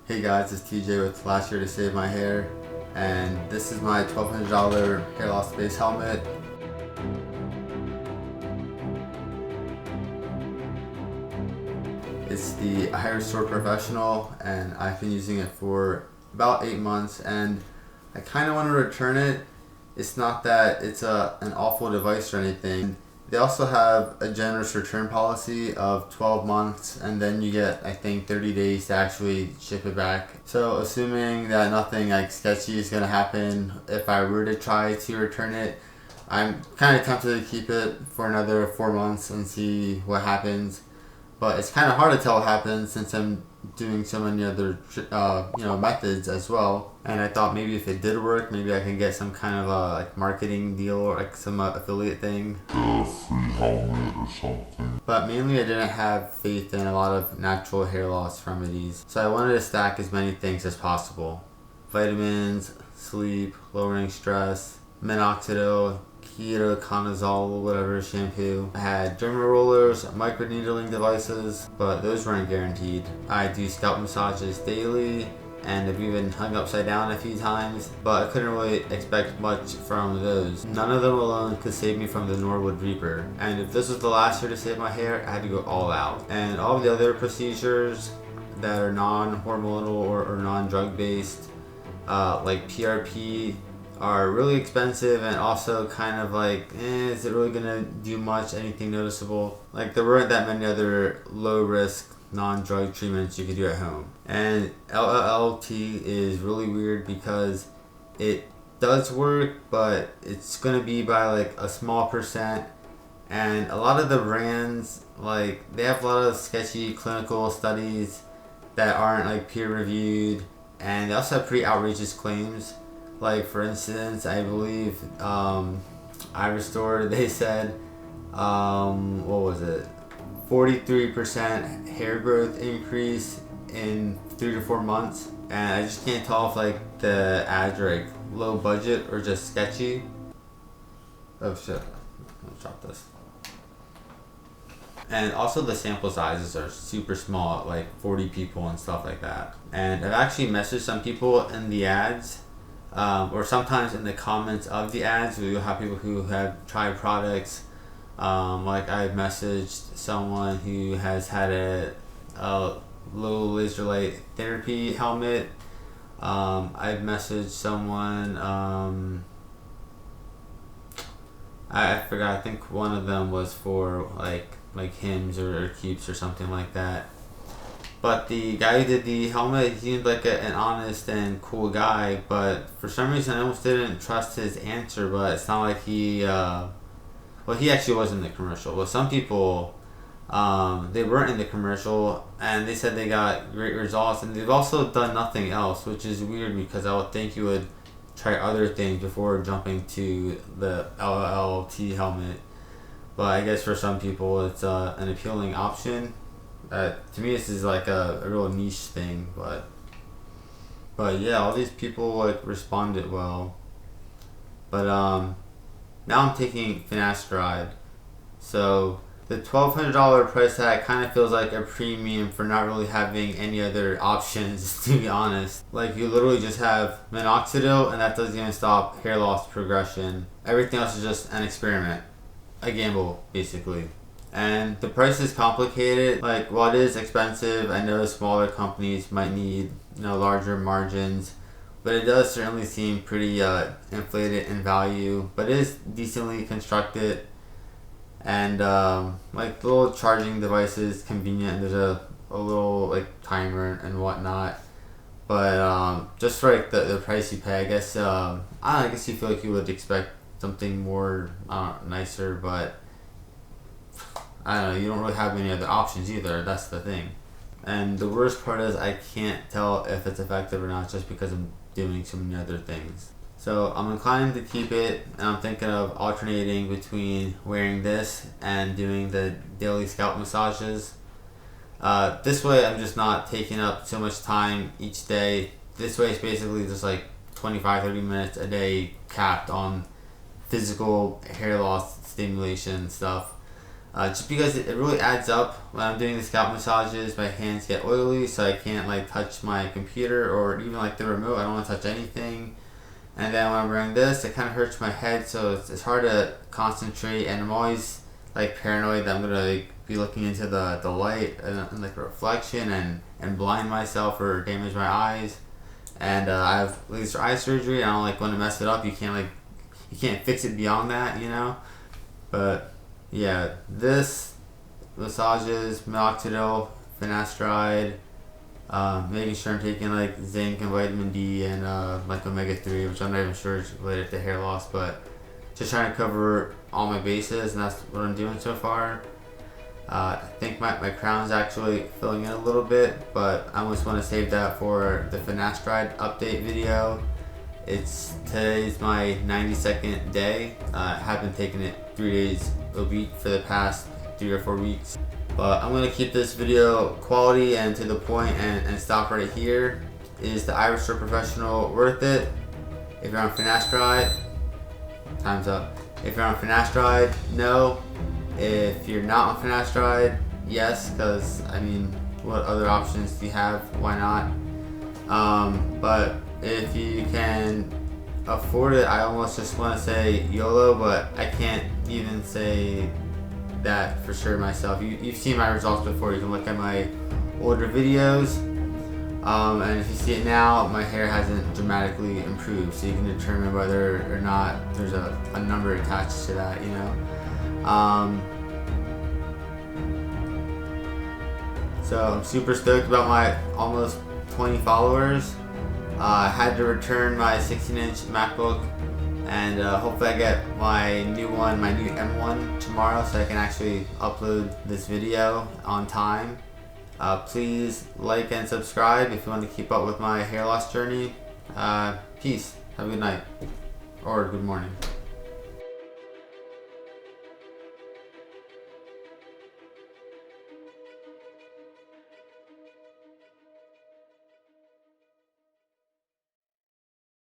Hey guys, it's TJ with Last Year to Save My Hair, and this is my $1,200 hair loss base helmet. It's the iRestore Professional, and I've been using it for about 8 months, and I kind of want to return it. It's not that it's an awful device or anything. They also have a generous return policy of 12 months, and then you get, I think, 30 days to actually ship it back. So assuming that nothing like sketchy is going to happen if I were to try to return it, I'm kind of tempted to keep it for another 4 months and see what happens. But it's kind of hard to tell what happens since I'm doing so many other methods as well. And I thought maybe if it did work, maybe I can get some kind of a marketing deal or some affiliate thing. A free helmet or something. But mainly I didn't have faith in a lot of natural hair loss remedies. So I wanted to stack as many things as possible. Vitamins, sleep, lowering stress, minoxidil, ketoconazole, whatever shampoo. I had derma rollers, microneedling devices, but those weren't guaranteed. I do scalp massages daily, and I've even hung upside down a few times, but I couldn't really expect much from those. None of them alone could save me from the Norwood Reaper, and if this was the last year to save my hair, I had to go all out. And all of the other procedures that are non-hormonal or non-drug based, like PRP, are really expensive and also kind of is it really gonna do much, anything noticeable? Like there weren't that many other low risk non-drug treatments you could do at home. And LLT is really weird because it does work, but it's gonna be by a small percent, and a lot of the brands they have a lot of sketchy clinical studies that aren't peer reviewed, and they also have pretty outrageous claims. Like for instance, I believe iRestore, they said, what was it? 43% hair growth increase in 3 to 4 months. And I just can't tell if the ads are low budget or just sketchy. Oh shit, let's drop this. And also the sample sizes are super small, 40 people and stuff like that. And I've actually messaged some people in the ads, or sometimes in the comments of the ads, you'll have people who have tried products. I've messaged someone who has had a low laser light therapy helmet. I've messaged someone, I forgot, I think one of them was for Hims or Keeps or something like that. But the guy who did the helmet, he seemed like an honest and cool guy, but for some reason I almost didn't trust his answer. But it's not like he actually was in the commercial. But some people, they weren't in the commercial, and they said they got great results, and they've also done nothing else, which is weird because I would think you would try other things before jumping to the LLT helmet. But I guess for some people it's an appealing option. To me, this is a real niche thing, but yeah, all these people responded well. But now I'm taking finasteride, so the $1,200 price tag kind of feels like a premium for not really having any other options, to be honest. You literally just have minoxidil, and that doesn't even stop hair loss progression. Everything else is just an experiment, a gamble, basically. And the price is complicated. While it is expensive, I know smaller companies might need larger margins, but it does certainly seem pretty inflated in value. But it is decently constructed, and the little charging device is convenient. There's a little timer and whatnot. But just for the price you pay, I guess I guess you feel like you would expect something more nicer, but I don't know, you don't really have any other options either, that's the thing. And the worst part is I can't tell if it's effective or not just because I'm doing so many other things. So I'm inclined to keep it, and I'm thinking of alternating between wearing this and doing the daily scalp massages. This way I'm just not taking up so much time each day. This way it's basically just 25-30 minutes a day capped on physical hair loss stimulation stuff. just because it really adds up. When I'm doing the scalp massages, my hands get oily, so I can't like touch my computer or even like the remote. I don't want to touch anything. And then when I'm wearing this, it kind of hurts my head, so it's hard to concentrate, and I'm always like paranoid that I'm gonna like, be looking into the light and like reflection and blind myself or damage my eyes. And I have laser eye surgery. I don't like want to mess it up. You can't fix it beyond that, you know. But yeah, this massages, minoxidil, finasteride, making sure I'm taking like zinc and vitamin D and like omega-3, which I'm not even sure is related to hair loss, but just trying to cover all my bases, and that's what I'm doing so far. I think my crown's actually filling in a little bit, but I almost want to save that for the finasteride update video. Today's my 92nd day. I have been taking it 3 days a week for the past 3 or 4 weeks. But I'm going to keep this video quality and to the point and stop right here. Is the iRestore Professional worth it? If you're on finasteride, time's up. If you're on finasteride, no. If you're not on finasteride, yes, because I mean, what other options do you have? Why not? But if you can afford it, I almost just want to say YOLO, but I can't even say that for sure myself. You've seen my results before. You can look at my older videos, and if you see it now, my hair hasn't dramatically improved, so you can determine whether or not there's a number attached to that, you know. So I'm super stoked about my almost 20 followers. I had to return my 16-inch MacBook, and hopefully I get my new M1 tomorrow, so I can actually upload this video on time. Please like and subscribe if you want to keep up with my hair loss journey. Peace. Have a good night or good morning.